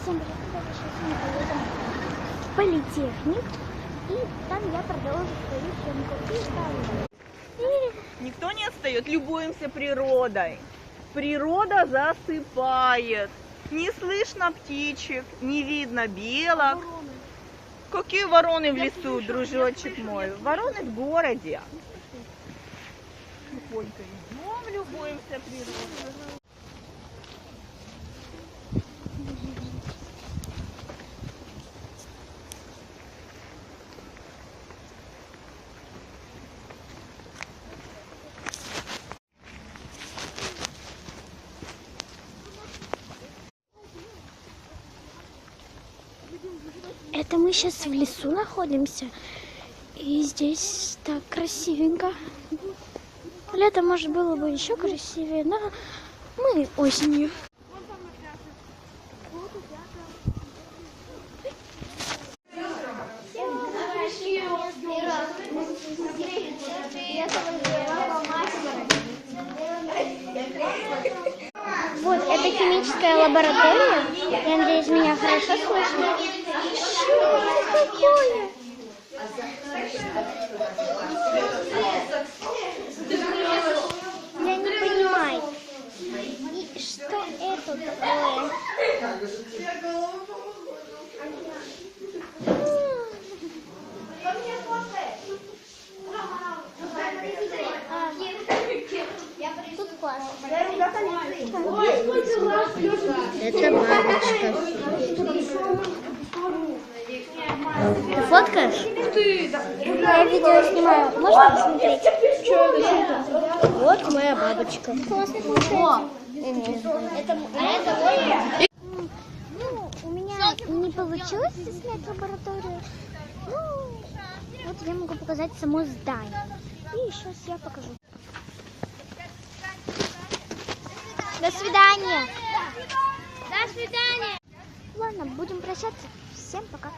Всем привет, ребята, сейчас мы поедем в политехник, и там я продолжу свою съемку. Никто не отстает, любуемся природой. Природа засыпает. Не слышно птичек, не видно белок. Вороны. Какие вороны в лесу, дружочек мой? Вороны в городе. Тихонько идем, любуемся природой. Это мы сейчас в лесу находимся, и здесь так красивенько. Летом, может, было бы еще красивее, но мы осенью. Вот, это химическая лаборатория. Я надеюсь, меня хорошо слышно. Что это такое? Я не понимаю. И что это такое? Тут классно. Это бабочка. Ты фоткаешь? Я видео снимаю. Можно посмотреть? Вот моя бабочка. Ну, у меня не получилось снять лабораторию. Ну, вот я могу показать само здание. И сейчас я покажу. До свидания. До свидания. Ладно, будем прощаться. Всем пока.